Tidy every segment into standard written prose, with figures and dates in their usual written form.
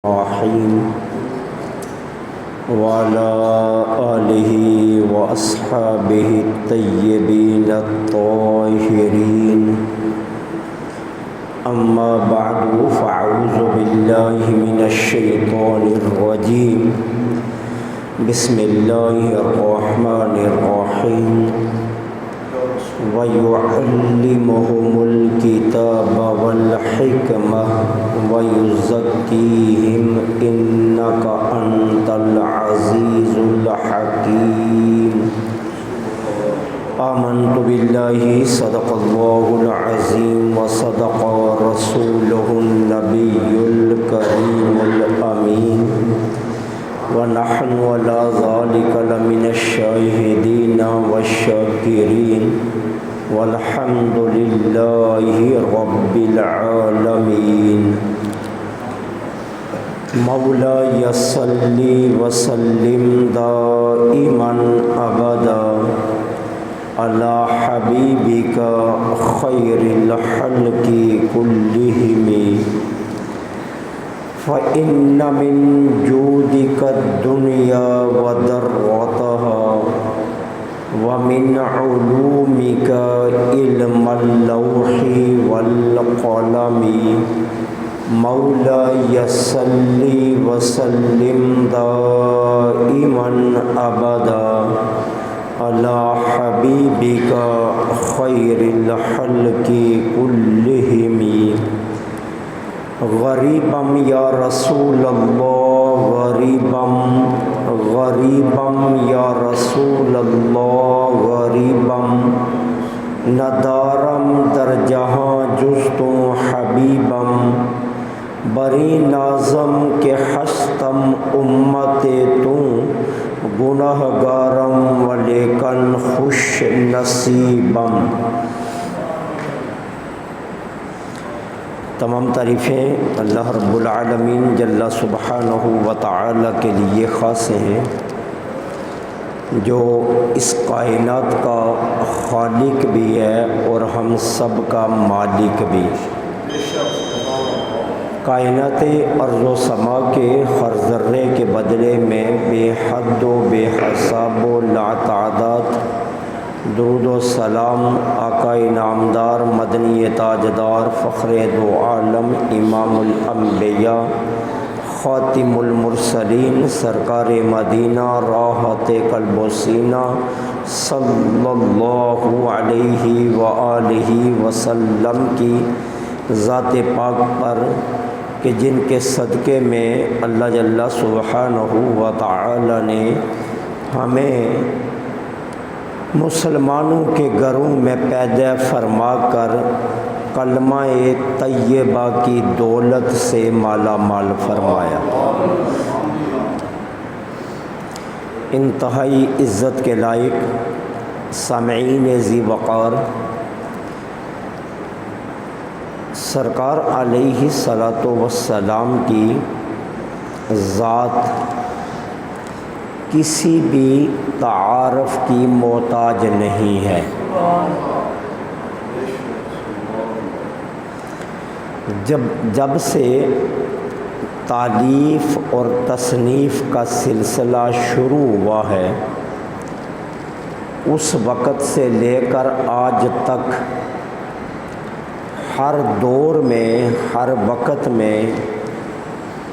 الرحيم وعلى آله وأصحابه الطيبين الطاهرين أما بعد فأعوذ بالله من الشيطان الرجيم بسم الله الرحمن الرحيم وَيُعَلِّمُهُمُ الْكِتَابَ وَالْحِكْمَةَ وَيُزَكِّيهِمْ إِنَّكَ أَنْتَ الْعَزِيزُ الْحَكِيمُ آمنت بالله صدق الله العظيم وصدق رسوله النبي الكريم الأمين ونحن على ذلك لمن الشاهدين والشاكرين والحمد لله رب العالمين مولاي صل وسلم دائما أبدا على حبيبك خير الخلق كلهم فإن من جودك الدنيا وذرتها ومن علومك علم اللوح والقلم مولاي صل وسلم دائما أبدا على حبيبك خير الخلق كلهم غریبم یا رسول اللہ غریبم یا رسول اللہ غریبم ندارم در جہاں جز تو حبیبم بری نازم کے ہستم امت تو گناہ گارم ولیکن خوش نصیبم۔ تمام تعریفیں اللہ رب العالمین جل سبحانہ و تعالی کے لیے خاص ہیں، جو اس کائنات کا خالق بھی ہے اور ہم سب کا مالک بھی۔ کائنات ارض و سما کے ہر ذرے کے بدلے میں بے حد و بے حساب و لاتعداد درود و سلام آقا نامدار مدنی تاجدار فخر دو عالم امام الانبیاء خاتم المرسلین سرکار مدینہ راحت قلب و سینہ صلی اللہ علیہ وآلہ وسلم کی ذات پاک پر کہ جن کے صدقے میں اللہ جل سبحانہ و تعالی نے ہمیں مسلمانوں کے گھروں میں پیدا فرما کر کلمہ طیبہ کی دولت سے مالا مال فرمایا۔ انتہائی عزت کے لائق سامعین ذی وقار، سرکار علیہ الصلاۃ والسلام کی ذات کسی بھی تعارف کی محتاج نہیں ہے۔ جب سے تالیف اور تصنیف کا سلسلہ شروع ہوا ہے، اس وقت سے لے کر آج تک ہر دور میں ہر وقت میں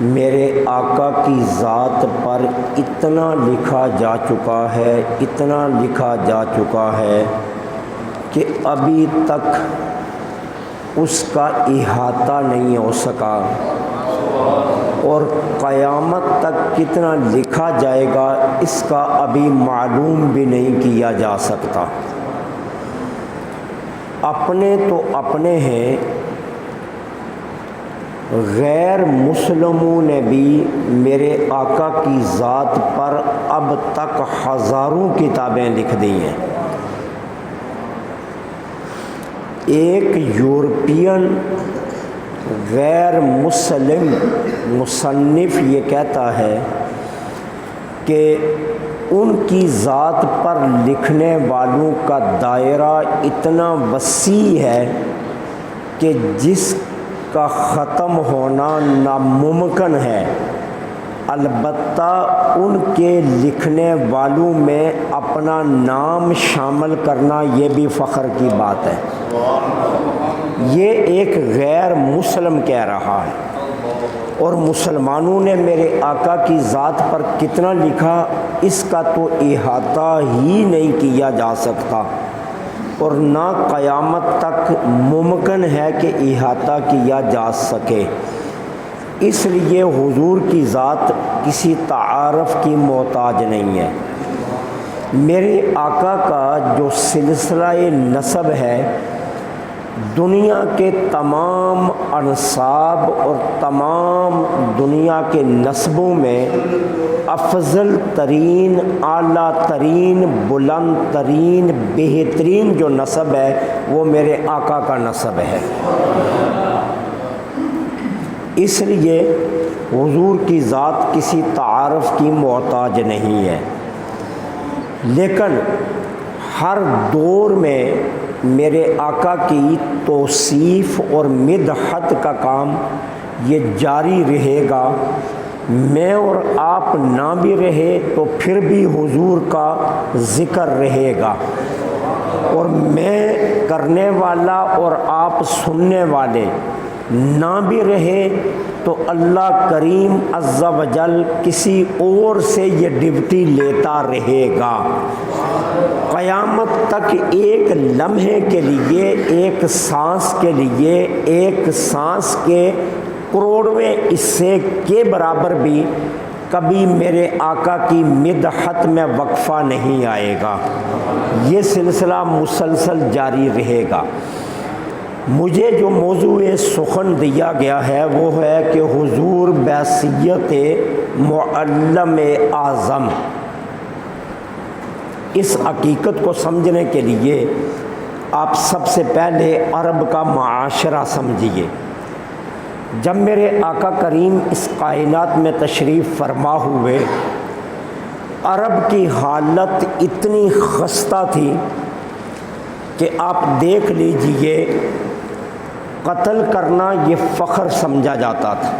میرے آقا کی ذات پر اتنا لکھا جا چکا ہے کہ ابھی تک اس کا احاطہ نہیں ہو سکا، اور قیامت تک کتنا لکھا جائے گا اس کا ابھی معلوم بھی نہیں کیا جا سکتا۔ اپنے تو اپنے ہیں، غیر مسلموں نے بھی میرے آقا کی ذات پر اب تک ہزاروں کتابیں لکھ دی ہیں۔ ایک یورپین غیر مسلم مصنف یہ کہتا ہے کہ ان کی ذات پر لکھنے والوں کا دائرہ اتنا وسیع ہے کہ جس کا ختم ہونا ناممکن ہے۔ البتہ ان کے لکھنے والوں میں اپنا نام شامل کرنا یہ بھی فخر کی بات ہے۔ یہ ایک غیر مسلم کہہ رہا ہے، اور مسلمانوں نے میرے آقا کی ذات پر کتنا لکھا اس کا تو احاطہ ہی نہیں کیا جا سکتا، اور نہ قیامت تک ممکن ہے کہ احاطہ کیا جا سکے۔ اس لیے حضور کی ذات کسی تعارف کی محتاج نہیں ہے۔ میرے آقا کا جو سلسلہ نسب ہے، دنیا کے تمام انساب اور تمام دنیا کے نسبوں میں افضل ترین، اعلیٰ ترین، بلند ترین، بہترین جو نسب ہے وہ میرے آقا کا نسب ہے۔ اس لیے حضور کی ذات کسی تعارف کی محتاج نہیں ہے، لیکن ہر دور میں میرے آقا کی توصیف اور مدحت کا کام یہ جاری رہے گا۔ میں اور آپ نہ بھی رہے تو پھر بھی حضور کا ذکر رہے گا، اور میں کرنے والا اور آپ سننے والے نہ بھی رہے تو اللہ کریم عز و جل کسی اور سے یہ ڈیوٹی لیتا رہے گا۔ قیامت تک ایک لمحے کے لیے، ایک سانس کے لیے، ایک سانس کے کروڑویں حصے کے برابر بھی کبھی میرے آقا کی مدحت میں وقفہ نہیں آئے گا۔ یہ سلسلہ مسلسل جاری رہے گا۔ مجھے جو موضوع سخن دیا گیا ہے وہ ہے کہ حضور بحیثیت معلم اعظم۔ اس حقیقت کو سمجھنے کے لیے آپ سب سے پہلے عرب کا معاشرہ سمجھیے۔ جب میرے آقا کریم اس کائنات میں تشریف فرما ہوئے، عرب کی حالت اتنی خستہ تھی کہ آپ دیکھ لیجئے، قتل کرنا یہ فخر سمجھا جاتا تھا،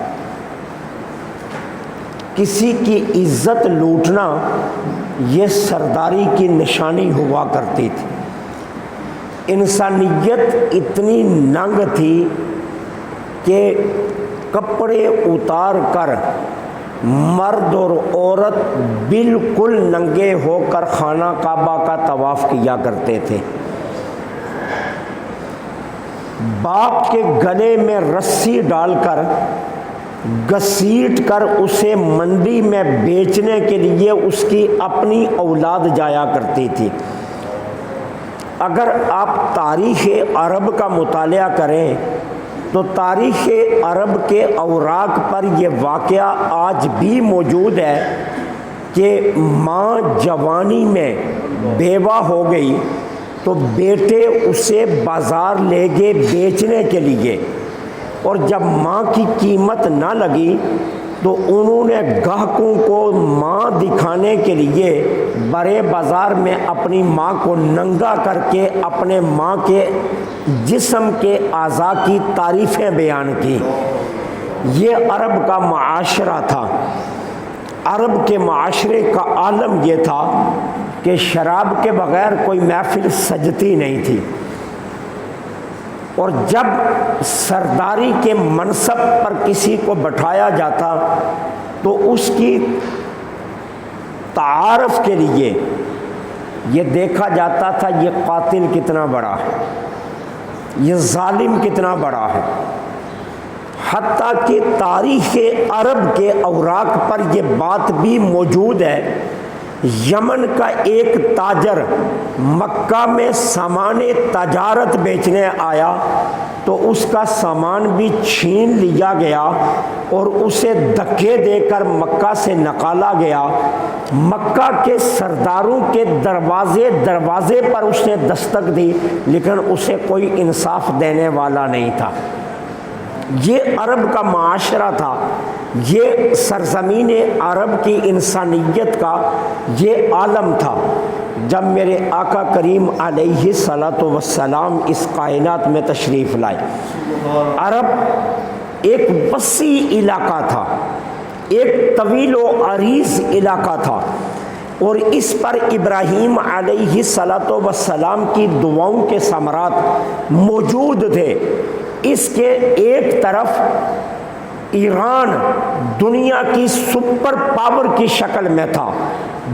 کسی کی عزت لوٹنا یہ سرداری کی نشانی ہوا کرتی تھی۔ انسانیت اتنی ننگ تھی کہ کپڑے اتار کر مرد اور عورت بالکل ننگے ہو کر خانہ کعبہ کا طواف کیا کرتے تھے۔ باپ کے گلے میں رسی ڈال کر گھسیٹ کر اسے منڈی میں بیچنے کے لیے اس کی اپنی اولاد جایا کرتی تھی۔ اگر آپ تاریخ عرب کا مطالعہ کریں تو تاریخ عرب کے اوراق پر یہ واقعہ آج بھی موجود ہے کہ ماں جوانی میں بیوہ ہو گئی تو بیٹے اسے بازار لے گئے بیچنے کے لیے، اور جب ماں کی قیمت نہ لگی تو انہوں نے گاہکوں کو ماں دکھانے کے لیے برے بازار میں اپنی ماں کو ننگا کر کے اپنے ماں کے جسم کے اعضاء کی تعریفیں بیان کی۔ یہ عرب کا معاشرہ تھا۔ عرب کے معاشرے کا عالم یہ تھا کہ شراب کے بغیر کوئی محفل سجتی نہیں تھی، اور جب سرداری کے منصب پر کسی کو بٹھایا جاتا تو اس کی تعارف کے لیے یہ دیکھا جاتا تھا یہ قاتل کتنا بڑا ہے، یہ ظالم کتنا بڑا ہے۔ حتیٰ کہ تاریخ عرب کے اوراق پر یہ بات بھی موجود ہے، یمن کا ایک تاجر مکہ میں سامان تجارت بیچنے آیا تو اس کا سامان بھی چھین لیا گیا اور اسے دھکے دے کر مکہ سے نکالا گیا۔ مکہ کے سرداروں کے دروازے پر اس نے دستک دی، لیکن اسے کوئی انصاف دینے والا نہیں تھا۔ یہ عرب کا معاشرہ تھا، یہ سرزمین عرب کی انسانیت کا یہ عالم تھا۔ جب میرے آقا کریم علیہ الصلاۃ والسلام اس کائنات میں تشریف لائے، عرب ایک وسیع علاقہ تھا، ایک طویل و عریض علاقہ تھا، اور اس پر ابراہیم علیہ الصلوۃ والسلام کی دعاؤں کے ثمرات موجود تھے۔ اس کے ایک طرف ایران دنیا کی سپر پاور کی شکل میں تھا،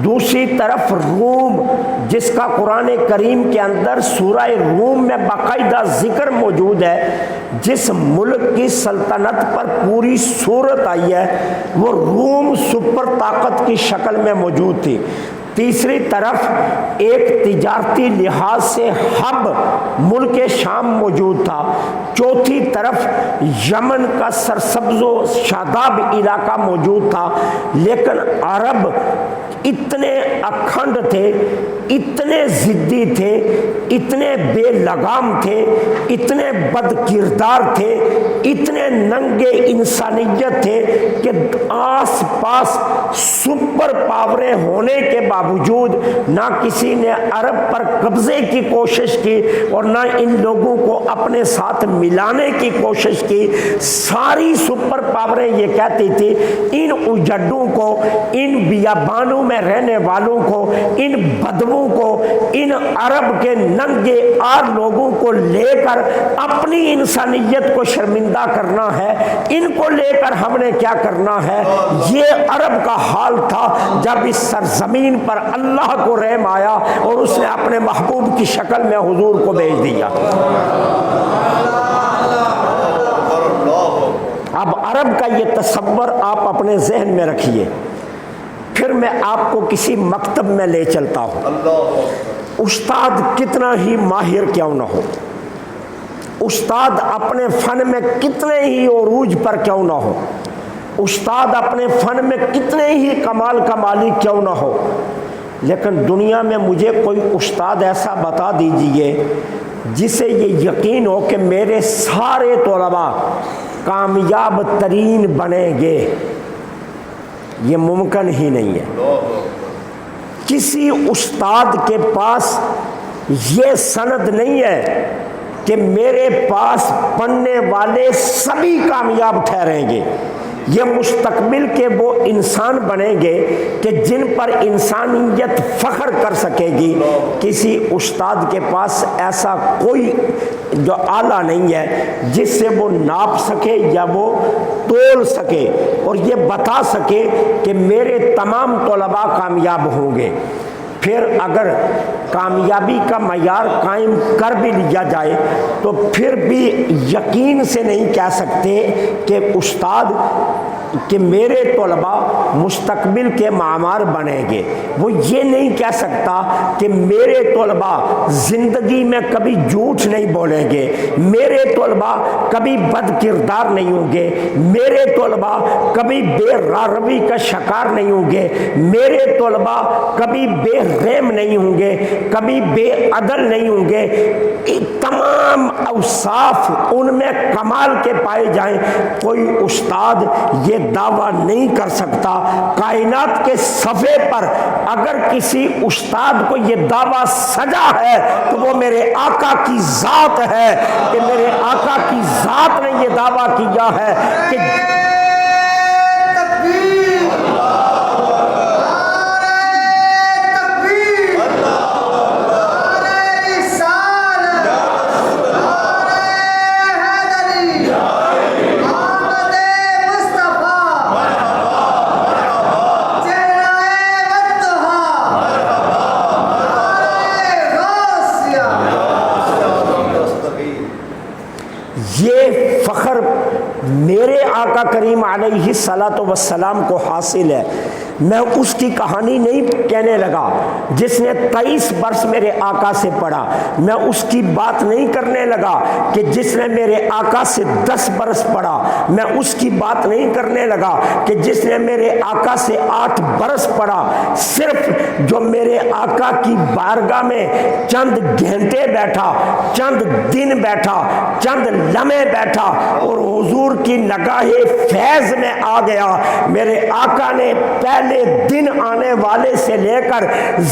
دوسری طرف روم، جس کا قرآن کریم کے اندر سورہ روم میں باقاعدہ ذکر موجود ہے، جس ملک کی سلطنت پر پوری صورت آئی ہے وہ روم سپر طاقت کی شکل میں موجود تھی۔ تیسری طرف ایک تجارتی لحاظ سے ہب ملک شام موجود تھا، چوتھی طرف یمن کا سرسبز و شاداب علاقہ موجود تھا۔ لیکن عرب اتنے اکھنڈ تھے، اتنے ضدی تھے، اتنے بے لگام تھے، اتنے بد کردار تھے، اتنے ننگے انسانیت تھے کہ آس پاس سپر پاوریں ہونے کے باوجود نہ کسی نے عرب پر قبضے کی کوشش کی اور نہ ان لوگوں کو اپنے ساتھ ملانے کی کوشش کی۔ ساری سپر پاوریں یہ کہتی تھی ان اجڈوں کو، ان بیابانوں میں رہنے والوں کو، ان بدووں کو، ان عرب کے ننگے آر لوگوں کو لے کر اپنی انسانیت کو شرمندہ کرنا ہے، ان کو لے کر ہم نے کیا کرنا ہے۔ یہ عرب کا حال تھا جب اس سرزمین پر اللہ کو رحم آیا اور اس نے اپنے محبوب کی شکل میں حضور کو بھیج دیا۔ اب عرب کا یہ تصور آپ اپنے ذہن میں رکھیے، پھر میں آپ کو کسی مکتب میں لے چلتا ہوں۔ استاد کتنا ہی ماہر کیوں نہ ہو، استاد اپنے فن میں کتنے ہی عروج پر کیوں نہ ہو، استاد اپنے فن میں کتنے ہی کمالی کیوں نہ ہو، لیکن دنیا میں مجھے کوئی استاد ایسا بتا دیجئے جسے یہ یقین ہو کہ میرے سارے طلباء کامیاب ترین بنیں گے۔ یہ ممکن ہی نہیں ہے۔ کسی استاد کے پاس یہ سند نہیں ہے کہ میرے پاس پڑھنے والے سبھی کامیاب ٹھہریں گے۔ یہ مستقبل کے وہ انسان بنیں گے کہ جن پر انسانیت فخر کر سکے گی۔ کسی استاد کے پاس ایسا کوئی جو آلہ نہیں ہے جس سے وہ ناپ سکے یا وہ تول سکے اور یہ بتا سکے کہ میرے تمام طلباء کامیاب ہوں گے۔ پھر اگر کامیابی کا معیار قائم کر بھی لیا جائے تو پھر بھی یقین سے نہیں کہہ سکتے کہ استاد کہ میرے طلباء مستقبل کے معمار بنیں گے۔ وہ یہ نہیں کہہ سکتا کہ میرے طلباء زندگی میں کبھی جھوٹ نہیں بولیں گے، میرے طلباء کبھی بد کردار نہیں ہوں گے، میرے طلباء کبھی بے راروی کا شکار نہیں ہوں گے، میرے طلباء کبھی بے رحم نہیں ہوں گے، کبھی بے عدل نہیں ہوں گے۔ تمام اوصاف ان میں کمال کے پائے جائیں، کوئی استاد یہ دعویٰ نہیں کر سکتا۔ کائنات کے صفحے پر اگر کسی استاد کو یہ دعویٰ سجا ہے تو وہ میرے آقا کی ذات ہے کہ میرے آقا کی ذات نے یہ دعویٰ کیا ہے کہ یہ فخر میرے آقا کریم علیہ الصلاۃ والسلام کو حاصل ہے۔ میں اس کی کہانی نہیں کہنے لگا جس نے 23 برس میرے آقا سے پڑھا، میں اس کی بات نہیں کرنے لگا کہ جس نے میرے آقا سے 10 برس پڑھا، میں اس کی بات نہیں کرنے لگا کہ جس نے میرے آقا سے 8 برس پڑھا۔ صرف جو میرے آقا کی بارگاہ میں چند گھنٹے بیٹھا، چند دن بیٹھا، چند لمحے بیٹھا اور حضور کی نگاہ فیض میں آ گیا، میرے آقا نے پہلے پہلے دن آنے والے سے لے کر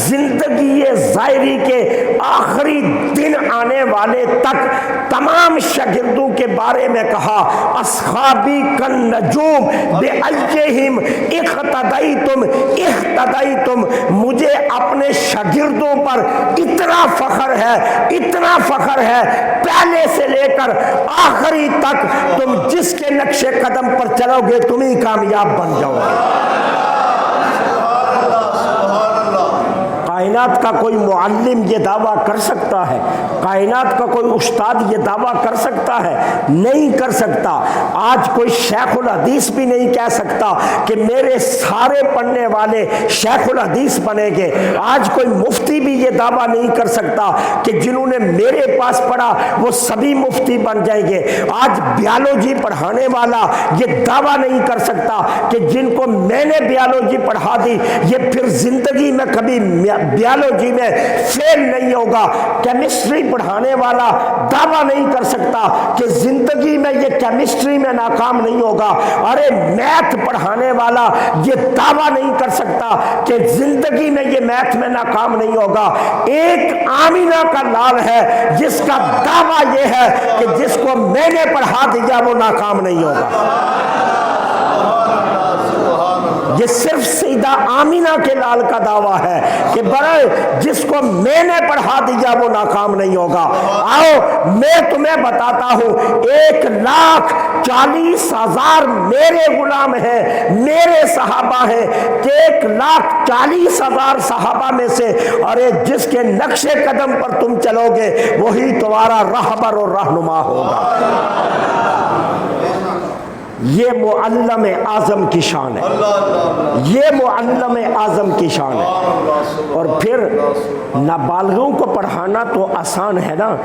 زندگی ظاہری کے آخری دن آنے والے تک تمام شاگردوں کے بارے میں کہا اصحابی کن نجوم بأیہم اقتدیتم. مجھے اپنے شاگردوں پر اتنا فخر ہے پہلے سے لے کر آخری تک. تم جس کے نقش قدم پر چلو گے تم ہی کامیاب بن جاؤ گے. کائنات کا کوئی معلم یہ دعویٰ کر سکتا ہے؟ کائنات کا کوئی استاد یہ دعویٰ کر سکتا ہے؟ نہیں کر سکتا. آج کوئی شیخ الحدیث بھی نہیں کہہ سکتا کہ میرے سارے پڑھنے والے شیخ الحدیث بنیں گے. آج کوئی مفتی بھی یہ دعویٰ نہیں کر سکتا کہ جنہوں نے میرے پاس پڑھا وہ سبھی مفتی بن جائیں گے. آج بیالوجی پڑھانے والا یہ دعویٰ نہیں کر سکتا کہ جن کو میں نے بیالوجی پڑھا دی یہ پھر زندگی میں کبھی بیالوجی میں فیل نہیں ہوگا. کیمسٹری پڑھانے والا دعویٰ نہیں کر سکتا کہ زندگی میں یہ کیمسٹری میں ناکام نہیں ہوگا. ارے میتھ پڑھانے والا یہ دعویٰ نہیں کر سکتا کہ زندگی میں یہ میتھ میں ناکام نہیں ہوگا. ایک آمینہ کا لال ہے جس کا دعویٰ یہ ہے کہ جس کو میں نے پڑھا دیا وہ ناکام نہیں ہوگا. یہ صرف سیدہ آمینہ کے لال کا دعویٰ ہے کہ برائے جس کو میں نے پڑھا دیا وہ ناکام نہیں ہوگا. آؤ میں تمہیں بتاتا ہوں 1,40,000 میرے غلام ہیں, میرے صحابہ ہیں. 1,40,000 صحابہ میں سے ارے جس کے نقش قدم پر تم چلو گے وہی تمہارا رہبر اور رہنما ہوگا. یہ معلم اعظم کی شان ہے, یہ معلم اعظم کی شان ہے. اور پھر نابالغوں کو پڑھانا تو آسان ہے نا.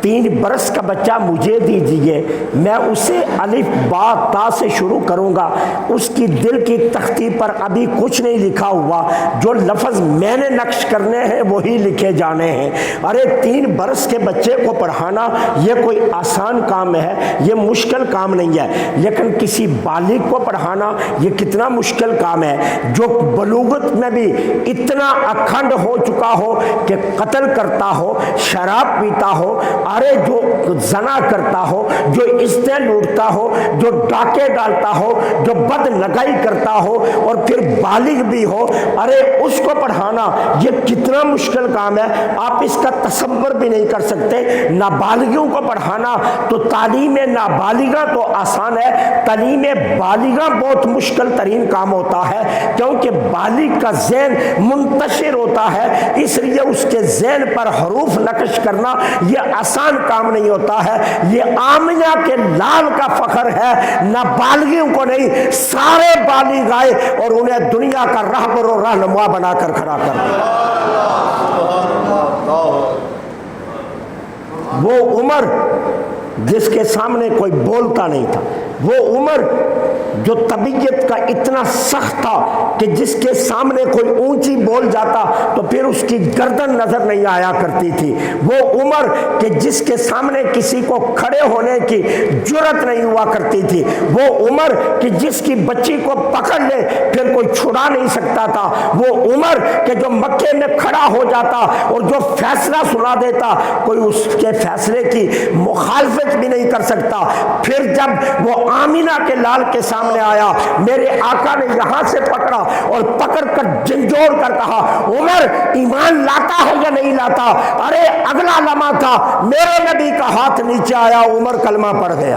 3 برس کا بچہ مجھے دیجیے, میں اسے الف با تا سے شروع کروں گا. اس کی دل کی تختی پر ابھی کچھ نہیں لکھا ہوا, جو لفظ میں نے نقش کرنے ہیں وہی لکھے جانے ہیں. ارے 3 برس کے بچے کو پڑھانا یہ کوئی آسان کام ہے, یہ مشکل کام نہیں ہے. لیکن کسی بالغ کو پڑھانا یہ کتنا مشکل کام ہے, جو بلوغت میں بھی اتنا اکھنڈ ہو چکا ہو کہ قتل کرتا ہو, شراب پیتا ہو, ارے جو زنا کرتا ہو, جو عزتیں لوٹتا ہو, جو ڈاکے ڈالتا ہو, جو بد لگائی کرتا ہو اور پھر بالغ بھی ہو. ارے اس کو پڑھانا یہ کتنا مشکل کام ہے, آپ اس کا تصور بھی نہیں کر سکتے. نابالغوں کو پڑھانا تو تعلیم نابالغہ تو آسان ہے, تعلیم بالغہ بہت مشکل ترین کام ہوتا ہے, کیونکہ بالغ کا ذہن منتشر ہوتا ہے, اس لیے اس کے ذہن پر حروف نقش کرنا یہ آسان کام نہیں ہوتا ہے. یہ آمینہ کے لال کا فخر ہے, نابالغوں کو نہیں, سارے بالغ آئے اور انہیں دنیا کا رہبر و رہنما بنا کر کھڑا کر دیا. وہ عمر جس کے سامنے کوئی بولتا نہیں تھا, وہ عمر جو طبیعت کا اتنا سخت تھا کہ جس کے سامنے کوئی اونچی بول جاتا تو پھر اس کی گردن نظر نہیں آیا کرتی تھی, وہ عمر کہ جس کے سامنے کسی کو کھڑے ہونے کی جرت نہیں ہوا کرتی تھی, وہ عمر کہ جس کی بچی کو پکڑ لے پھر کوئی چھڑا نہیں سکتا تھا, وہ عمر کہ جو مکے میں کھڑا ہو جاتا اور جو فیصلہ سنا دیتا کوئی اس کے فیصلے کی مخالفت بھی نہیں کر سکتا. پھر جب وہ آمینہ کے لال کے سامنے آیا, میرے آقا نے یہاں سے پکڑا اور پکڑ کر جھنجھوڑ کر کہا عمر ایمان لاتا ہے یا نہیں لاتا. ارے اگلا لمحہ تھا میرے نبی کا ہاتھ نیچے آیا, عمر کلمہ پڑھ گیا.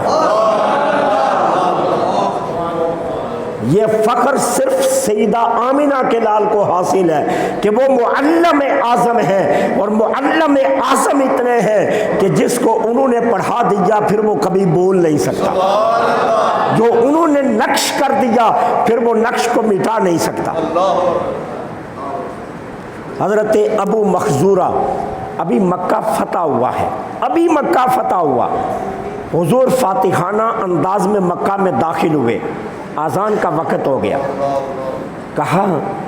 یہ فخر صرف سیدہ آمینہ کے لال کو حاصل ہے کہ وہ معلم اعظم ہے, اور معلم اعظم اتنے ہیں کہ جس کو انہوں نے پڑھا دیا پھر وہ کبھی بول نہیں سکتا, جو انہوں نے نقش کر دیا پھر وہ نقش کو مٹا نہیں سکتا. حضرت ابو مخزورہ ابھی مکہ فتح ہوا ہے, ابھی مکہ فتح ہوا, حضور فاتحانہ انداز میں مکہ میں داخل ہوئے, اذان کا وقت ہو گیا. کہا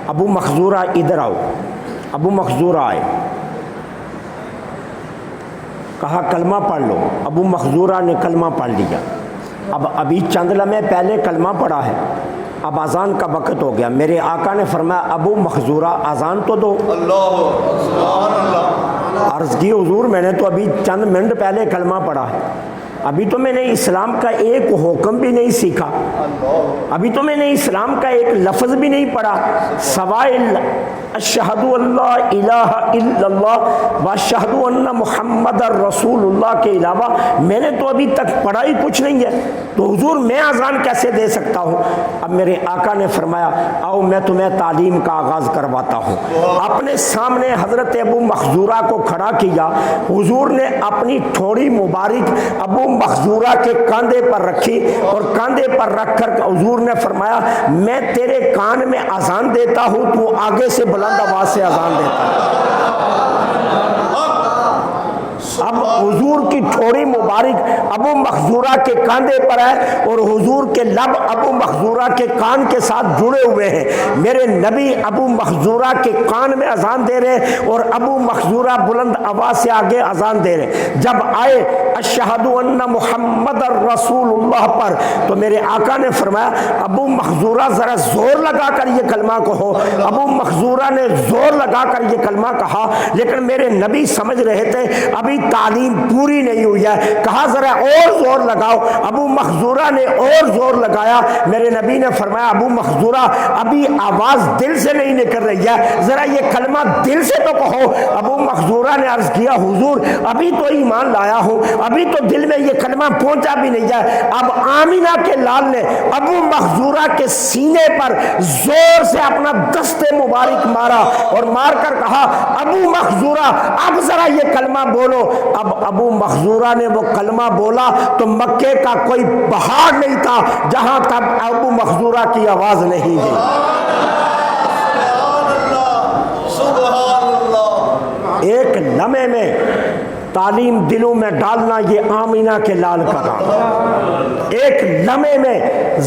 ابو مخزورہ ادھر آؤ. ابو مخزورہ آئے, کہا کلمہ پڑھ لو. ابو مخزورہ نے کلمہ پڑھ لیا. ابھی چند لمحے پہلے کلمہ پڑھا ہے, اب اذان کا وقت ہو گیا، میرے آقا نے فرمایا ابو مخزورہ اذان تو دو۔ اللہ سبحان اللہ۔ عرض کی حضور میں نے تو ابھی چند منٹ پہلے کلمہ پڑھا ہے، ابھی تو میں نے اسلام کا ایک حکم بھی نہیں سیکھا، ابھی تو میں نے اسلام کا ایک لفظ بھی نہیں پڑھا، سوائے اشہد اللہ الہ الا اللہ و اشہد ان محمد رسول اللہ کے علاوہ میں نے تو ابھی تک پڑھا ہی کچھ نہیں ہے، تو حضور میں اذان کیسے دے سکتا ہوں؟ اب میرے آقا نے فرمایا آؤ میں تمہیں تعلیم کا آغاز کرواتا ہوں۔ اپنے سامنے حضرت ابو مخزورہ کو کھڑا کیا، حضور نے اپنی تھوڑی مبارک ابو مخزورہ کے کاندھے پر رکھی اور کاندھے پر رکھ کر حضور نے فرمایا میں تیرے کان میں اذان دیتا ہوں، تو آگے سے بلند آواز سے اذان دیتا ہے۔ اب حضور کی تھوڑی مبارک ابو مخزورہ کے کاندھے پر ہے اور حضور کے لب ابو مخزورہ کے کان کے ساتھ جڑے ہوئے ہیں، میرے نبی ابو مخزورہ کے کان میں اذان دے رہے اور ابو مخزورہ بلند آواز سے آگے اذان دے رہے۔ جب آئے اشہد ان محمد رسول اللہ پر تو میرے آقا نے فرمایا ابو مخزورہ ذرا زور لگا کر یہ کلمہ کہو۔ ابو مخزورہ نے زور لگا کر یہ کلمہ کہا، لیکن میرے نبی سمجھ رہے تھے ابھی تعلیم پوری نہیں ہوئی ہے، کہا ذرا اور زور لگاؤ۔ ابو مخزورہ نے اور زور لگایا، میرے نبی نے فرمایا ابو مخزورہ ابھی آواز دل سے نہیں نکل رہی ہے، ذرا یہ کلمہ دل سے تو کہو۔ ابو مخزورہ نے عرض کیا حضور ابھی تو ایمان لایا ہوں، ابھی تو دل میں یہ کلمہ پہنچا بھی نہیں ہے۔ اب آمینہ کے لال نے ابو مخزورہ کے سینے پر زور سے اپنا دست مبارک مارا اور مار کر کہا ابو مخزورہ اب ذرا یہ کلمہ بولو۔ اب ابو مخزورہ نے وہ کلمہ بولا تو مکے کا کوئی پہاڑ نہیں تھا جہاں تک ابو مخزورہ کی آواز نہیں گئی۔ ایک لمحے میں تعلیم دلوں میں ڈالنا یہ آمینہ کے لال کا کام، ایک لمحے میں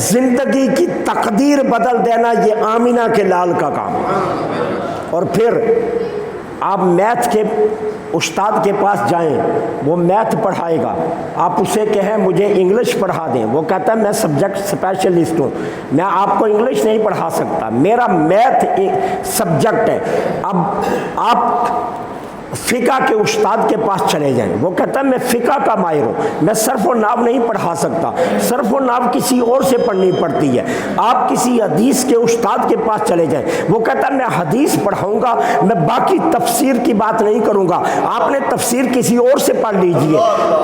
زندگی کی تقدیر بدل دینا یہ آمینہ کے لال کا کام۔ اور پھر آپ میتھ کے استاد کے پاس جائیں، وہ میتھ پڑھائے گا، آپ اسے کہیں مجھے انگلش پڑھا دیں، وہ کہتا ہے میں سبجیکٹ اسپیشلسٹ ہوں، میں آپ کو انگلش نہیں پڑھا سکتا، میرا میتھ ایک سبجیکٹ ہے۔ اب آپ فقہ کے استاد کے پاس چلے جائیں، وہ کہتا ہے میں فقہ کا ماہر ہوں، میں صرف و نحو نہیں پڑھا سکتا، صرف و نحو کسی اور سے پڑھنی پڑتی ہے۔ آپ کسی حدیث کے استاد کے پاس چلے جائیں، وہ کہتا ہے میں حدیث پڑھاؤں گا، میں باقی تفسیر کی بات نہیں کروں گا، آپ نے تفسیر کسی اور سے پڑھ لیجئے۔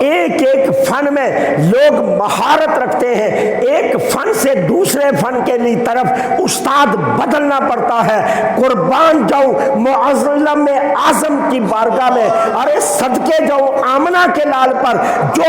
ایک ایک فن میں لوگ مہارت رکھتے ہیں، ایک فن سے دوسرے فن کے لیے طرف استاد بدلنا پڑتا ہے۔ قربان جاؤں معظم اعظم کی بارگاہ میں، ارے صدقے جاؤں آمنہ کے لال پر، جو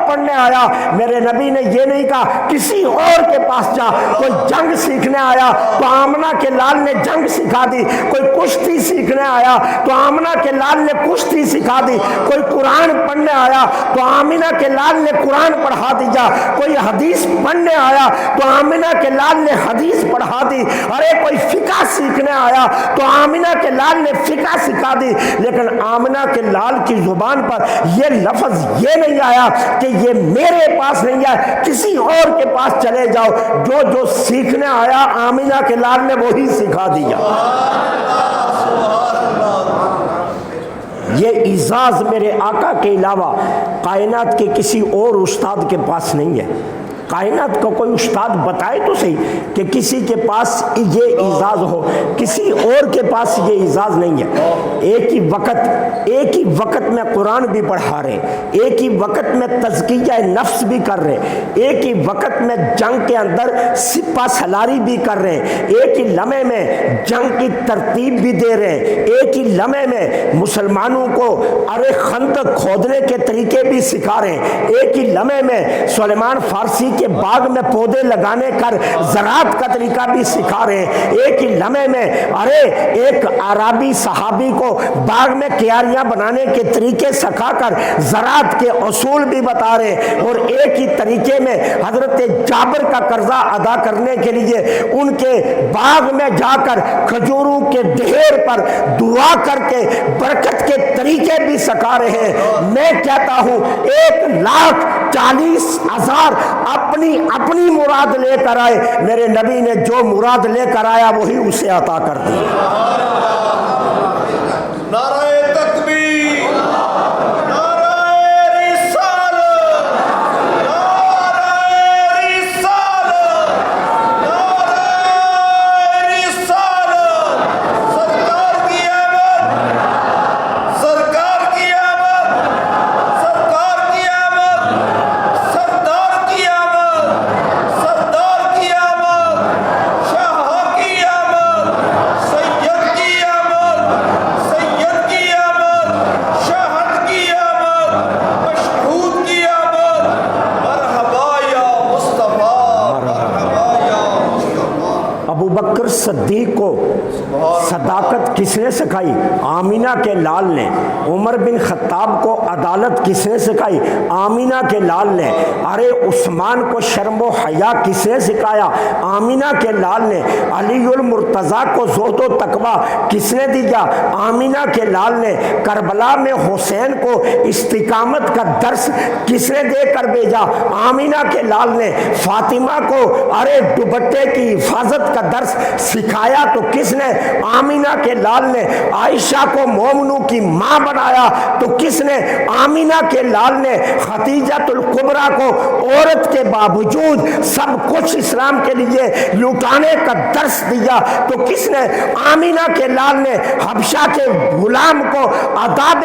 پڑھنے آیا میرے نبی نے یہ نہیں کہا کسی اور کے پاس جا۔ کوئی جنگ سیکھنے آیا تو آمنہ کے لال نے جنگ سکھا دی، کوئی کشتی سیکھنے آیا تو آمنہ کے لال نے کشتی سکھا دی، کوئی قرآن پڑھنے آیا تو آمنہ کے لال نے قرآن پڑھا دیا، کوئی حدیث پڑھنے آیا تو آمنہ کے لال نے حدیث پڑھا دی، ارے کوئی فقہ سیکھنے آیا تو آمنہ کے لال نے فقہ سکھا دی۔ لیکن آمنہ کے لال کی زبان پر یہ لفظ یہ نہیں آیا کہ یہ میرے پاس نہیں ہے، کسی اور کے پاس چلے جاؤ، جو سیکھنے آیا آمنہ کے لال نے وہی سکھا دیا۔ یہ اعزاز میرے آقا کے علاوہ کائنات کے کسی اور استاد کے پاس نہیں ہے۔ کائنات کا کوئی استاد بتائے تو صحیح کہ کسی کے پاس یہ اعزاز ہو، کسی اور کے پاس یہ اعزاز نہیں ہے۔ ایک ہی وقت میں قرآن بھی پڑھا رہے، ایک ہی وقت میں تزکیہ نفس بھی کر رہے، ایک ہی وقت میں جنگ کے اندر سپہ سالاری بھی کر رہے، ایک ہی لمحے میں جنگ کی ترتیب بھی دے رہے، ایک ہی لمحے میں مسلمانوں کو ارے خندق کھودنے کے طریقے بھی سکھا رہے، ایک ہی لمحے میں سلیمان فارسی کے باغ میں پودے لگانے کر زراعت کا طریقہ بھی سکھا رہے ہیں، ایک ہی لمحے میں ارے ایک عربی صحابی کو باغ میں کیاریاں بنانے کے طریقے سکھا کر زراعت کے اصول بھی بتا رہے ہیں، اور ایک ہی طریقے میں حضرت جابر کا قرضہ ادا کرنے کے لیے ان کے باغ میں جا کر کھجوروں کے ڈھیر پر دعا کر کے برکت کے طریقے بھی سکھا رہے ہیں۔ میں کہتا ہوں 1 لاکھ 40,000 اپنی مراد لے کر آئے، میرے نبی نے جو مراد لے کر آیا وہی اسے عطا کر دی۔ نعرہ تکبیر، نعرہ رسالت، نعرہ رسالت، نعرہ رسالت، سرکار کی آمد، سرکار کی آمد، سرکار کی آمد، سردار کی آمد، سردار کی آمد، شاہ کی آمد، سید کی آمد، سید کی آمد، شاہد کی آمد، مشہود کی آمد، مرحبا یا مصطفیٰ، مرحبا یا مصطفیٰ۔ ابو بکر صدیق کو صداقت کس نے سکھائی؟ آمینہ کے لال نے۔ عمر بن خطاب کو عدالت کس نے سکھائی؟ آمینہ کے لال نے۔ ارے عثمان کو شرم و حیا کس نے سکھایا؟ آمینہ کے لال نے۔ علی المرتضیٰ کو زہد و تقویٰ کس نے دیا؟ آمینہ کے لال نے۔ کربلا میں حسین کو استقامت کا درس کس نے دے کر بھیجا؟ آمینہ کے لال نے۔ فاطمہ کو ارے دوپٹے کی حفاظت کا درس سکھایا تو کس نے؟ آمینہ کے لال نے۔ عائشہ کو مومنوں کی ماں بنایا تو کس نے؟ آمینہ کے لال نے۔ خدیجۃ الکبریٰ کو عورت کے باوجود سب کچھ اسلام کے لیے لٹانے کا درس دیا تو کس نے؟ آمینہ کے لال نے۔ حبشہ کے غلام کو آداب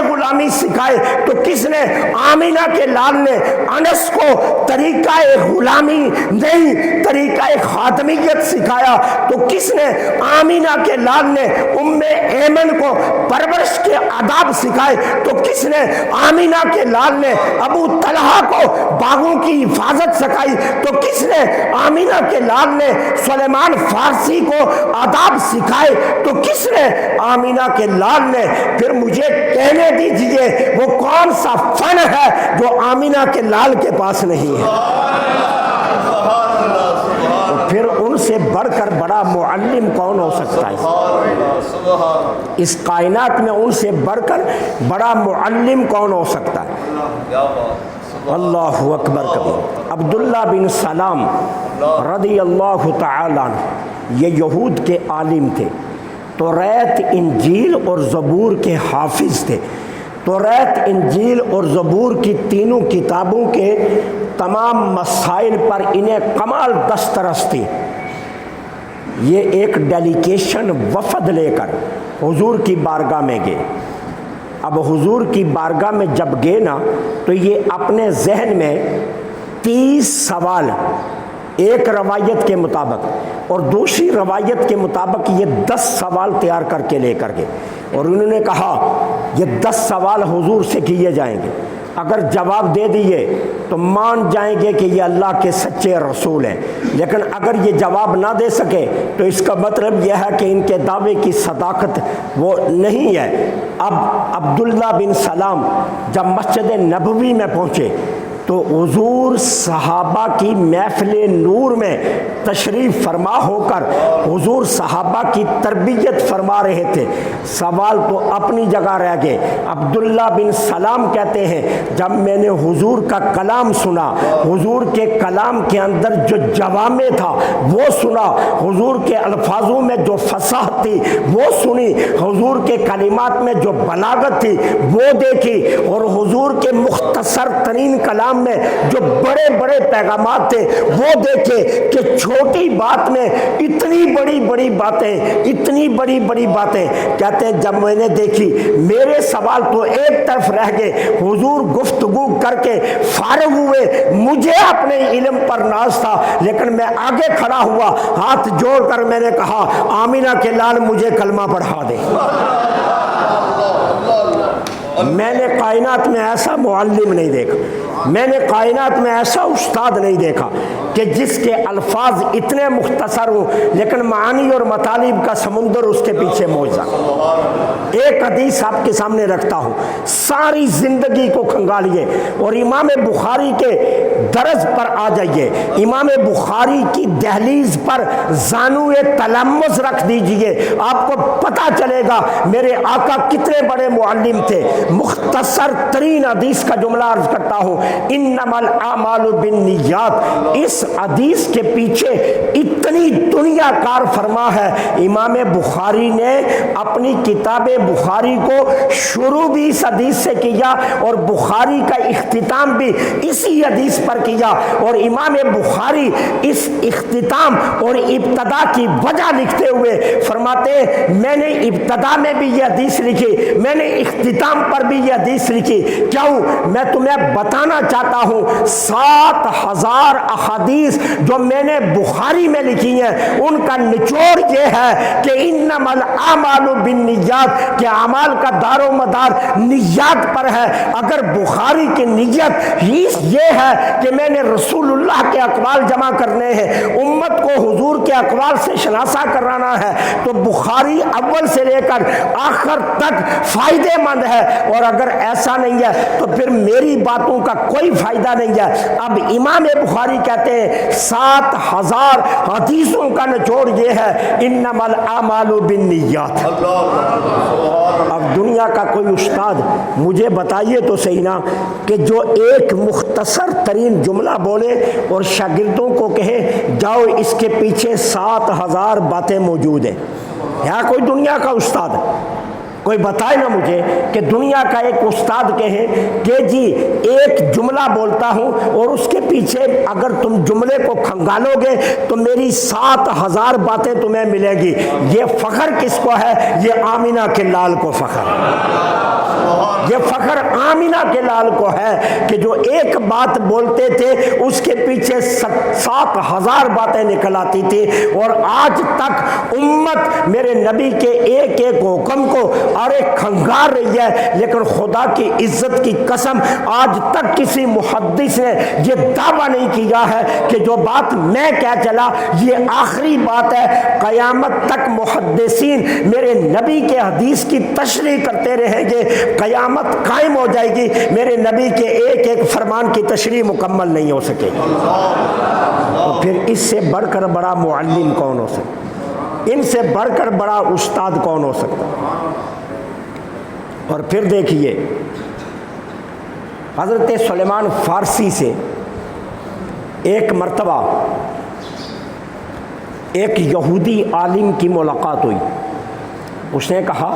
غلامی سکھائے تو کس نے؟ آمینہ کے لال نے۔ انس کو طریقہ غلامی نہیں طریقہ خادمیت سکھایا تو کس نے؟ آمینہ کے لال نے۔ ام ایمن کو پرورش کے آداب سکھائے تو کس نے؟ آمینہ کے لال نے۔ ابو طلحہ کو باغوں کی حفاظت سکھائی تو کس نے؟ آمینہ کے لال نے۔ سلیمان فارسی کو آداب سکھائے تو کس نے؟ آمینہ کے لال نے۔ پھر مجھے کہنے دیجئے وہ کون سا فن ہے جو آمینہ کے لال کے پاس نہیں ہے؟ پھر ان سے بڑھ کر بڑا معلم کون ہو سکتا ہے؟ اس کائنات میں ان سے بڑھ کر بڑا معلم کون ہو سکتا ہے؟ اللہ اکبر کبیر۔ عبداللہ بن سلام رضی اللہ تعالیٰ عنہ یہ یہود کے عالم تھے، توریت انجیل اور زبور کے حافظ تھے۔ توریت انجیل اور زبور کی تینوں کتابوں کے تمام مسائل پر انہیں کمال دسترس تھی۔ یہ ایک ڈیلیگیشن وفد لے کر حضور کی بارگاہ میں گئے۔ اب حضور کی بارگاہ میں جب گئے نا تو یہ اپنے ذہن میں 30 سوال، ایک روایت کے مطابق اور دوسری روایت کے مطابق یہ 10 سوال تیار کر کے لے کر گئے، اور انہوں نے کہا یہ 10 سوال حضور سے کیے جائیں گے، اگر جواب دے دیے تو مان جائیں گے کہ یہ اللہ کے سچے رسول ہیں، لیکن اگر یہ جواب نہ دے سکے تو اس کا مطلب یہ ہے کہ ان کے دعوے کی صداقت وہ نہیں ہے۔ اب عبداللہ بن سلام جب مسجد نبوی میں پہنچے تو حضور صحابہ کی محفل نور میں تشریف فرما ہو کر حضور صحابہ کی تربیت فرما رہے تھے۔ سوال تو اپنی جگہ رہ گئے۔ عبداللہ بن سلام کہتے ہیں جب میں نے حضور کا کلام سنا، حضور کے کلام کے اندر جو جوامع تھا وہ سنا، حضور کے الفاظوں میں جو فصاحت تھی وہ سنی، حضور کے کلمات میں جو بلاغت تھی وہ دیکھی، اور حضور کے مختصر ترین کلام میں جو بڑے بڑے پیغامات تھے وہ دیکھے کہ چھوٹی بات میں اتنی بڑی بڑی باتیں کہتے ہیں جب میں نے دیکھی میرے سوال تو ایک طرف رہ گئے، حضور گفتگو کر کے فارغ ہوئے، مجھے اپنے علم پر ناز تھا لیکن میں آگے کھڑا ہوا، ہاتھ جوڑ کر میں نے کہا آمینہ کے لال مجھے کلمہ پڑھا دے۔ میں نے کائنات میں ایسا معلم نہیں دیکھا، میں نے کائنات میں ایسا استاد نہیں دیکھا کہ جس کے الفاظ اتنے مختصر ہوں لیکن معانی اور مطالب کا سمندر اس کے پیچھے موجود۔ ایک حدیث آپ کے سامنے رکھتا ہوں، ساری زندگی کو کھنگالیے اور امام بخاری کے درس پر آ جائیے، امام بخاری کی دہلیز پر زانوئے تلمس رکھ دیجئے، آپ کو پتہ چلے گا میرے آقا کتنے بڑے معلم تھے۔ مختصر ترین حدیث کا جملہ عرض کرتا ہوں، انما الاعمال بالنیات، اس حدیث کے پیچھے اتنی دنیا کار فرما ہے۔ امام بخاری نے اپنی کتاب بخاری کو شروع بھی اس حدیث سے کیا اور بخاری کا اختتام بھی اسی حدیث پر کیا، اور امام بخاری اس اختتام اور ابتدا کی وجہ لکھتے ہوئے فرماتے ہیں میں نے ابتدا میں بھی یہ حدیث لکھی، میں نے اختتام پر بھی یہ حدیث لکھی، کیوں؟ میں تمہیں بتانا چاہتا ہوں 7000 احادیث جو میں نے بخاری میں لکھی ہیں ان کا نچوڑ یہ ہے کہ انما الاعمال بالنیات، کہ اعمال کا دار و مدار نیات پر ہے۔ اگر بخاری کی نیت یہ ہے کہ میں نے رسول اللہ کے اقوال جمع کرنے ہیں، امت کو حضور کے اقوال سے شناسا کرانا ہے، تو بخاری اول سے لے کر آخر تک فائدے مند ہے، اور اگر ایسا نہیں ہے تو پھر میری باتوں کا کوئی فائدہ نہیں ہے۔ اب امام بخاری کہتے ہیں 7000 حدیثوں کا نچوڑ یہ ہے انما الاعمال بالنیات۔ اب دنیا کا کوئی استاد مجھے بتائیے تو صحیح نا کہ جو ایک مختصر ترین جملہ بولے اور شاگردوں کو کہے جاؤ اس کے پیچھے 7000 باتیں موجود ہیں، یہاں کوئی دنیا کا استاد کوئی بتائے نا مجھے کہ دنیا کا ایک استاد کہے کہ جی ایک جملہ بولتا ہوں اور اس کے پیچھے اگر تم جملے کو کھنگالو گے تو میری 7000 باتیں تمہیں ملے گی۔ یہ فخر کس کو ہے؟ یہ آمینہ کے لال کو فخر، یہ فخر آمینہ کے لال کو ہے کہ جو ایک بات بولتے تھے اس کے پیچھے 7000 باتیں نکل آتی تھی، اور آج تک امت میرے نبی کے ایک ایک حکم کو ارے کھنگار رہی ہے، لیکن خدا کی عزت کی قسم آج تک کسی محدث نے یہ دعویٰ نہیں کیا ہے کہ جو بات میں کہہ چلا یہ آخری بات ہے۔ قیامت تک محدثین میرے نبی کے حدیث کی تشریح کرتے رہیں گے، قیامت قائم ہو جائے گی، میرے نبی کے ایک ایک فرمان کی تشریح مکمل نہیں ہو سکے گی۔ تو پھر اس سے بڑھ کر بڑا معلم کون ہو سکتا؟ ان سے بڑھ کر بڑا استاد کون ہو سکتا؟ اور پھر دیکھیے حضرت سلیمان فارسی سے ایک مرتبہ ایک یہودی عالم کی ملاقات ہوئی، اس نے کہا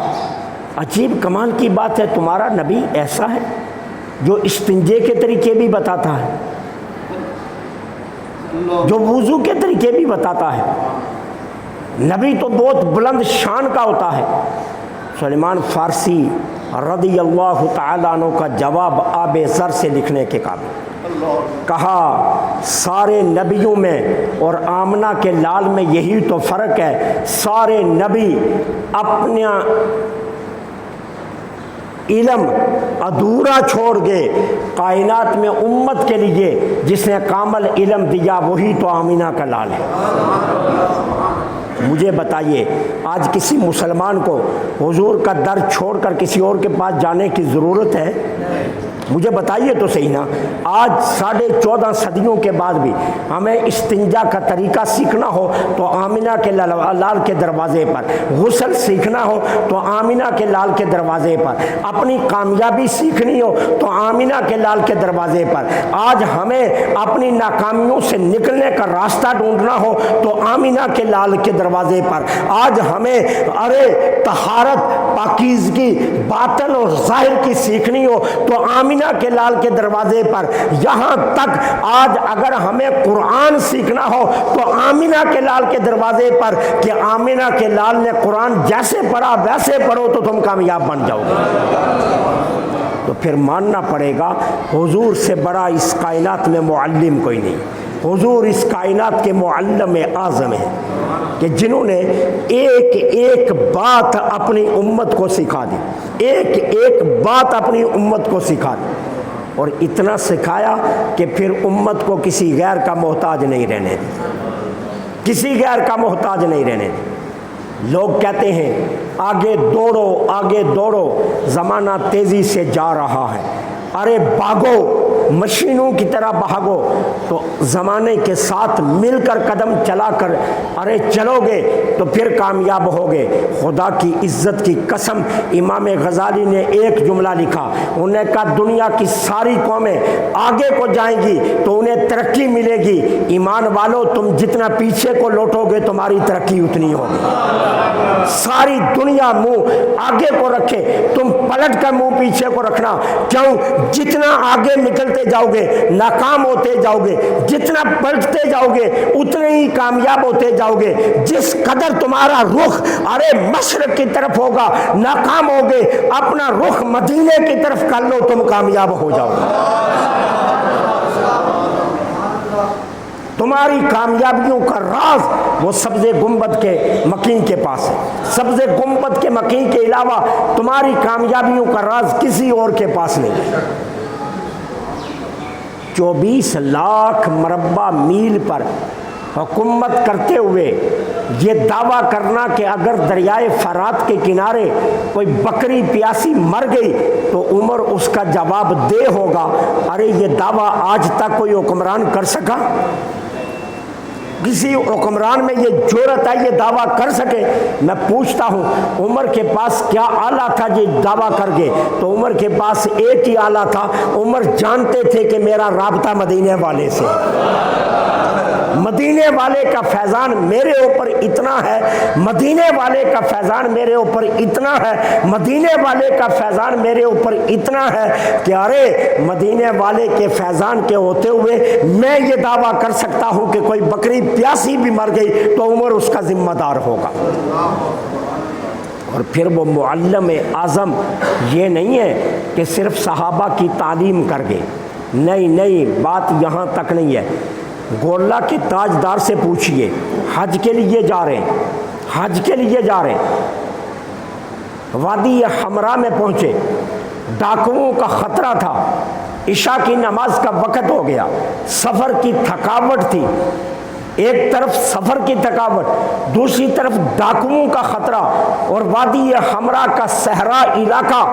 عجیب کمال کی بات ہے، تمہارا نبی ایسا ہے جو استنجے کے طریقے بھی بتاتا ہے، جو وضو کے طریقے بھی بتاتا ہے، نبی تو بہت بلند شان کا ہوتا ہے۔ سلیمان فارسی رضی اللہ تعالیٰ عنہ کا جواب آب زر سے لکھنے کے قابل، کہا سارے نبیوں میں اور آمنہ کے لال میں یہی تو فرق ہے، سارے نبی اپنا علم ادھورا چھوڑ گئے، کائنات میں امت کے لیے جس نے کامل علم دیا وہی تو آمینہ کا لال ہے۔ مجھے بتائیے آج کسی مسلمان کو حضور کا در چھوڑ کر کسی اور کے پاس جانے کی ضرورت ہے؟ مجھے بتائیے تو صحیح نا۔ آج 14.5 صدیوں کے بعد بھی ہمیں استنجا کا طریقہ سیکھنا ہو تو آمینہ کے لال کے دروازے پر، غسل سیکھنا ہو تو آمینہ کے لال کے دروازے پر، اپنی کامیابی سیکھنی ہو تو آمینہ کے لال کے دروازے پر، آج ہمیں اپنی ناکامیوں سے نکلنے کا راستہ ڈھونڈنا ہو تو آمینہ کے لال کے دروازے پر، آج ہمیں طہارت پاکیزگی باطن اور ظاہر کی سیکھنی ہو تو آمینہ کے لال کے دروازے پر، یہاں تک آج اگر ہمیں قرآن سیکھنا ہو تو آمینہ کے لال کے دروازے پر کہ آمینہ کے لال نے قرآن جیسے پڑھا ویسے پڑھو تو تم کامیاب بن جاؤ گے۔ تو پھر ماننا پڑے گا حضور سے بڑا اس کائنات میں معلم کوئی نہیں، حضور اس کائنات کے معلم اعظم ہیں کہ جنہوں نے ایک ایک بات اپنی امت کو سکھا دی، ایک ایک بات اپنی امت کو سکھا دی۔ اور اتنا سکھایا کہ پھر امت کو کسی غیر کا محتاج نہیں رہنے دی، کسی غیر کا محتاج نہیں رہنے دی۔ لوگ کہتے ہیں آگے دوڑو آگے دوڑو، زمانہ تیزی سے جا رہا ہے، ارے بھاگو مشینوں کی طرح بھاگو، تو زمانے کے ساتھ مل کر قدم چلا کر ارے چلو گے تو پھر کامیاب ہوگے۔ خدا کی عزت کی قسم، امام غزالی نے ایک جملہ لکھا، انہوں نے کہا دنیا کی ساری قومیں آگے کو جائیں گی تو انہیں ترقی ملے گی، ایمان والو تم جتنا پیچھے کو لوٹو گے تمہاری ترقی اتنی ہوگی۔ ساری دنیا منہ آگے کو رکھے، تم پلٹ کر منہ پیچھے کو رکھنا، کیوں؟ جتنا آگے نکلتے جاؤ گے ناکام ہوتے جاؤ گے، جتنا پلٹتے جاؤ گے اتنے ہی کامیاب ہوتے جاؤ گے۔ جس قدر تمہارا رخ ارے مشرق کی طرف ہوگا ناکام ہوگے، اپنا رخ مدینے کی طرف کر لو تم کامیاب ہو جاؤ گے۔ تمہاری کامیابیوں کا راز وہ سبز گنبد کے مکین کے پاس ہے، سبز گنبد کے مکین کے علاوہ تمہاری کامیابیوں کا راز کسی اور کے پاس نہیں ہے۔ 24 لاکھ مربع میل پر حکومت کرتے ہوئے یہ دعویٰ کرنا کہ اگر دریائے فرات کے کنارے کوئی بکری پیاسی مر گئی تو عمر اس کا جواب دہ ہوگا، ارے یہ دعویٰ آج تک کوئی حکمران کر سکا؟ کسی حکمران میں یہ جرأت ہے یہ دعویٰ کر سکے؟ میں پوچھتا ہوں عمر کے پاس کیا آلہ تھا یہ دعویٰ کر گئے؟ تو عمر کے پاس ایک ہی آلہ تھا، عمر جانتے تھے کہ میرا رابطہ مدینے والے سے، مدینے والے کا فیضان میرے اوپر اتنا ہے، مدینے والے کا فیضان میرے اوپر اتنا ہے، مدینے والے کا فیضان میرے اوپر اتنا ہے کہ ارے مدینے والے کے فیضان کے ہوتے ہوئے میں یہ دعویٰ کر سکتا ہوں کہ کوئی بکری پیاسی بھی مر گئی تو عمر اس کا ذمہ دار ہوگا۔ اور پھر وہ معلم اعظم یہ نہیں ہے کہ صرف صحابہ کی تعلیم کر گئے، نہیں، بات یہاں تک نہیں ہے۔ گولہ کے تاجدار سے پوچھئے، حج کے لیے جا رہے ہیں، حج کے لیے جا رہے ہیں، وادی حمراء میں پہنچے، ڈاکوؤں کا خطرہ تھا، عشاء کی نماز کا وقت ہو گیا، سفر کی تھکاوٹ تھی، ایک طرف سفر کی تھکاوٹ، دوسری طرف ڈاکوؤں کا خطرہ اور وادی حمراء کا صحرا علاقہ۔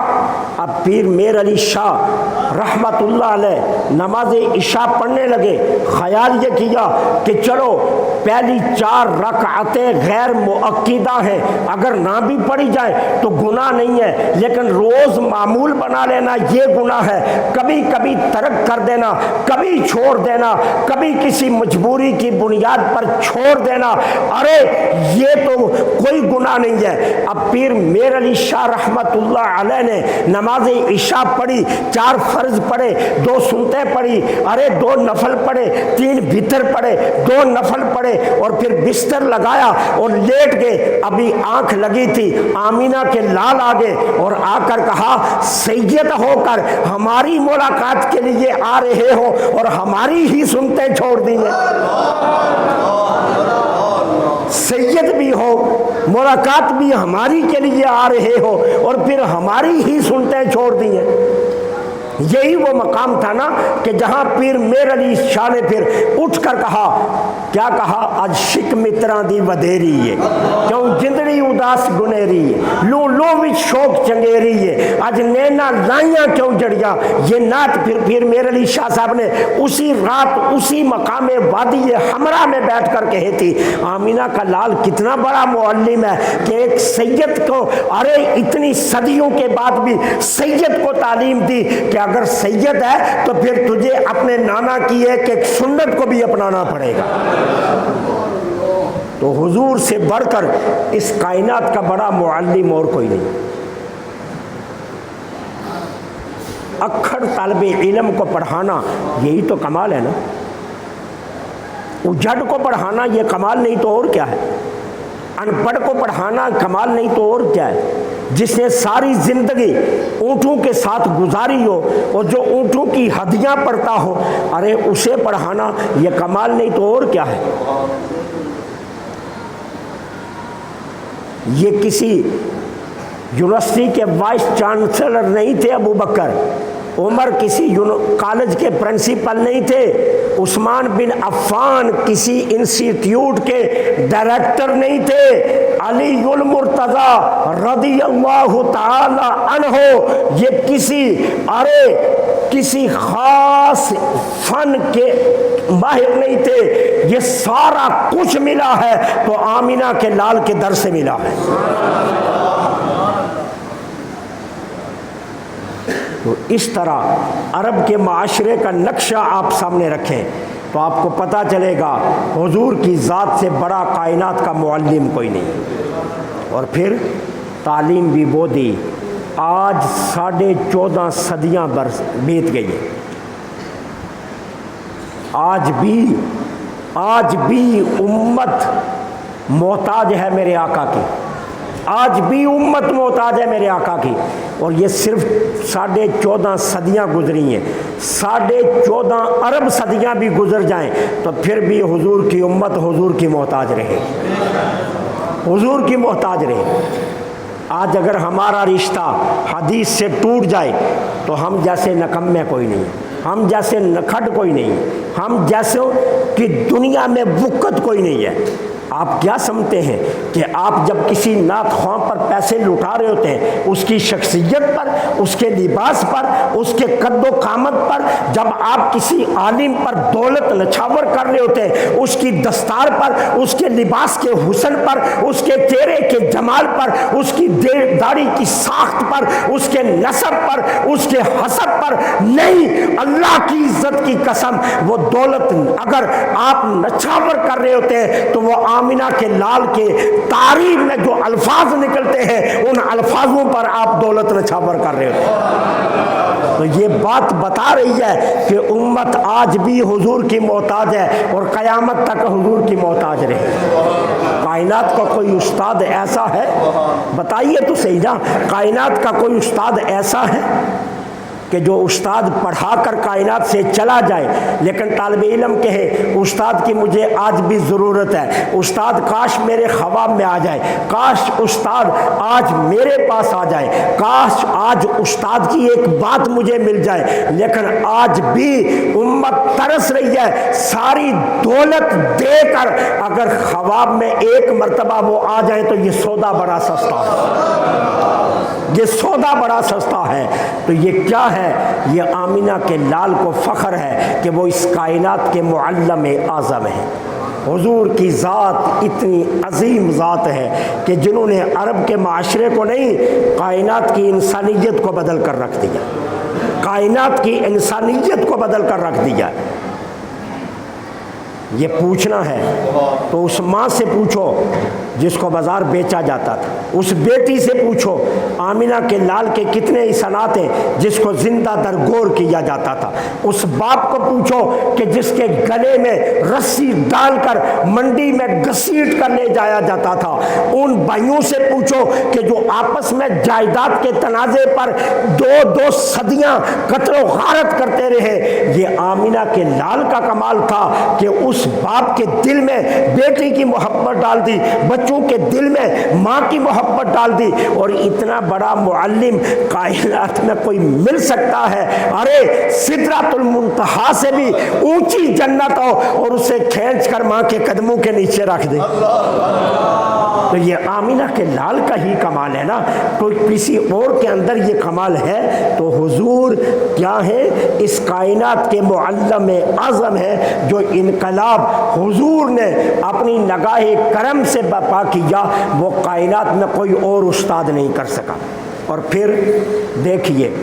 اب پیر میر علی شاہ رحمت اللہ علیہ نماز عشاء پڑھنے لگے، خیال یہ کیا کہ چلو پہلی 4 رکعتیں غیر مؤکدہ ہیں، اگر نہ بھی پڑھی جائیں تو گناہ نہیں ہے، لیکن روز معمول بنا لینا یہ گناہ ہے، کبھی کبھی ترک کر دینا، کبھی چھوڑ دینا، کبھی کسی مجبوری کی بنیاد پر چھوڑ دینا، ارے یہ تو کوئی گناہ نہیں ہے۔ اب پیر میر علی شاہ رحمت اللہ علیہ نے نماز عشاء پڑھی، 4 فرض پڑھے، 2 سنتیں پڑھی، ارے 2 نفل پڑھے، 3 وتر پڑھے، 2 نفل پڑھے اور پھر بستر لگایا اور لیٹ گئے۔ ابھی آنکھ لگی تھی، آمینہ کے لال آ گئے اور آ کر کہا سید ہو کر ہماری ملاقات کے لیے آ رہے ہو اور ہماری ہی سنتیں چھوڑ دی ہیں، سید بھی ہو ملاقات بھی ہماری کے لیے آ رہے ہو اور پھر ہماری ہی سنتیں چھوڑ دی ہیں۔ یہی وہ مقام تھا نا کہ جہاں پیر میر علی شاہ نے پھر اٹھ کر کہا، کیا کہا؟ آج شک متراں دی ودھیری ہے، کیوں جندڑی اداس گنیری ہے، لو لو وچ شوق چنگیری ہے، آج نینا لائیاں کیوں جڑیاں۔ یہ نعت پھر پیر میر علی شاہ صاحب نے اسی رات اسی مقام وادی حمراء میں بیٹھ کر کہی تھی۔ آمینہ کا لال کتنا بڑا معلم ہے کہ ایک سید کو ارے اتنی صدیوں کے بعد بھی سید کو تعلیم دی کہ اگر سید ہے تو پھر تجھے اپنے نانا کی ایک ایک سنت کو بھی اپنانا پڑے گا۔ تو حضور سے بڑھ کر اس کائنات کا بڑا معلم اور کوئی نہیں۔ اکھڑ طالب علم کو پڑھانا یہی تو کمال ہے نا، اجڑ کو پڑھانا یہ کمال نہیں تو اور کیا ہے، ان پڑھ کو پڑھانا کمال نہیں تو اور کیا ہے، جس نے ساری زندگی اونٹوں کے ساتھ گزاری ہو اور جو اونٹوں کی ہدیاں پڑھتا ہو، ارے اسے پڑھانا یہ کمال نہیں تو اور کیا ہے۔ یہ کسی یونیورسٹی کے وائس چانسلر نہیں تھے ابو بکر، عمر کسی کالج کے پرنسپل نہیں تھے، عثمان بن عفان کسی انسٹیٹیوٹ کے ڈائریکٹر نہیں تھے، علی المرتضی رضی اللہ تعالی عنہ یہ کسی خاص فن کے ماہر نہیں تھے، یہ سارا کچھ ملا ہے تو آمینہ کے لال کے در سے ملا ہے۔ تو اس طرح عرب کے معاشرے کا نقشہ آپ سامنے رکھیں تو آپ کو پتہ چلے گا حضور کی ذات سے بڑا کائنات کا معلم کوئی نہیں۔ اور پھر تعلیم بھی وہ دی، آج 14.5 صدیاں بیت گئی ہیں، آج بھی امت محتاج ہے میرے آقا کی، آج بھی امت محتاج ہے میرے آقا کی، اور یہ صرف 14.5 صدیاں گزری ہیں، 14.5 ارب صدیاں بھی گزر جائیں تو پھر بھی حضور کی امت حضور کی محتاج رہے، حضور کی محتاج رہے۔ آج اگر ہمارا رشتہ حدیث سے ٹوٹ جائے تو ہم جیسے نکمے کوئی نہیں، ہم جیسے نکھٹ کوئی نہیں، ہم جیسے کہ دنیا میں وقت کوئی نہیں ہے۔ آپ کیا سمجھتے ہیں کہ آپ جب کسی نعت خواں پر پیسے لٹا رہے ہوتے ہیں، اس کی شخصیت پر، اس کے لباس پر، اس کے قد و قامت پر، جب آپ کسی عالم پر دولت نچھاور کر رہے ہوتے ہیں، اس کی دستار پر، اس کے لباس کے حسن پر، اس کے چہرے کے جمال پر، اس کی داڑھی کی ساخت پر، اس کے نسب پر، اس کے حسب پر نہیں، اللہ کی عزت کی قسم وہ دولت اگر آپ نچھاور کر رہے ہوتے ہیں تو وہ آمینہ کے لال کے تعریف میں جو الفاظ نکلتے ہیں ان الفاظوں پر آپ دولت نچھاور کر رہے ہیں۔ تو یہ بات بتا رہی ہے کہ امت آج بھی حضور کی محتاج ہے اور قیامت تک حضور کی محتاج رہے۔ کائنات کا کوئی استاد ایسا ہے؟ بتائیے تو صحیح نا، کائنات کا کوئی استاد ایسا ہے کہ جو استاد پڑھا کر کائنات سے چلا جائے لیکن طالب علم کہے استاد کی مجھے آج بھی ضرورت ہے، استاد کاش میرے خواب میں آ جائے، کاش استاد آج میرے پاس آ جائے، کاش آج استاد کی ایک بات مجھے مل جائے، لیکن آج بھی امت ترس رہی ہے ساری دولت دے کر اگر خواب میں ایک مرتبہ وہ آ جائے تو یہ سودا بڑا سستا ہے، یہ سودا بڑا سستا ہے۔ تو یہ کیا ہے؟ یہ آمینہ کے لال کو فخر ہے کہ وہ اس کائنات کے معلم اعظم ہیں۔ حضور کی ذات اتنی عظیم ذات ہے کہ جنہوں نے عرب کے معاشرے کو نہیں، کائنات کی انسانیت کو بدل کر رکھ دیا، کائنات کی انسانیت کو بدل کر رکھ دیا۔ یہ پوچھنا ہے تو اس ماں سے پوچھو جس کو بازار بیچا جاتا تھا، اس بیٹی سے پوچھو آمینہ کے لال کے کتنے احسانات ہیں جس کو زندہ درگور کیا جاتا تھا، اس باپ کو پوچھو کہ جس کے گلے میں رسی ڈال کر منڈی میں گھسیٹ کر لے جایا جاتا تھا، ان بھائیوں سے پوچھو کہ جو آپس میں جائیداد کے تنازع پر 2 صدیاں قتل و غارت کرتے رہے۔ یہ آمینہ کے لال کا کمال تھا کہ اس باپ کے دل میں بیٹی کی محبت ڈال دی، بچوں کے دل میں ماں کی محبت ڈال دی، اور اتنا بڑا معلم کائنات میں کوئی مل سکتا ہے؟ ارے سدرۃ المنتہا سے بھی اونچی جنت ہو اور اسے کھینچ کر ماں کے قدموں کے نیچے رکھ دے۔ تو یہ آمینہ کے لال کا ہی کمال ہے نا، کوئی کسی اور کے اندر یہ کمال ہے؟ تو حضور کیا ہے؟ اس کائنات کے معلم اعظم ہے جو انقلاب حضور نے اپنی نگاہ کرم سے برپا کیا، وہ کائنات میں کوئی اور استاد نہیں کر سکا۔ اور پھر دیکھیے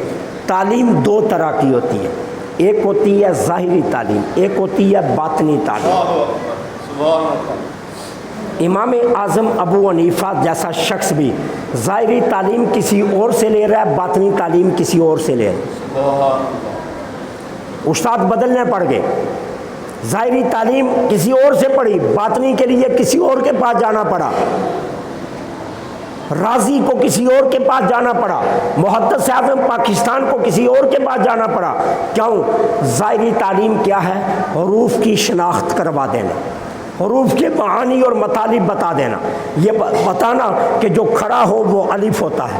تعلیم 2 طرح کی ہوتی ہے، ایک ہوتی ہے ظاہری تعلیم، ایک ہوتی ہے باطنی تعلیم۔ امام اعظم ابو حنیفہ جیسا شخص بھی ظاہری تعلیم کسی اور سے لے رہا ہے، باطنی تعلیم کسی اور سے لے رہا ہے، استاد بدلنے پڑ گئے، ظاہری تعلیم کسی اور سے پڑھی، باطنی کے لیے کسی اور کے پاس جانا پڑا، رازی کو کسی اور کے پاس جانا پڑا، محدث اعظم پاکستان کو کسی اور کے پاس جانا پڑا۔ کیوں؟ ظاہری تعلیم کیا ہے؟ حروف کی شناخت کروا دینا، حروف کے معانی اور مطالب بتا دینا، یہ بتانا کہ جو کھڑا ہو وہ الف ہوتا ہے،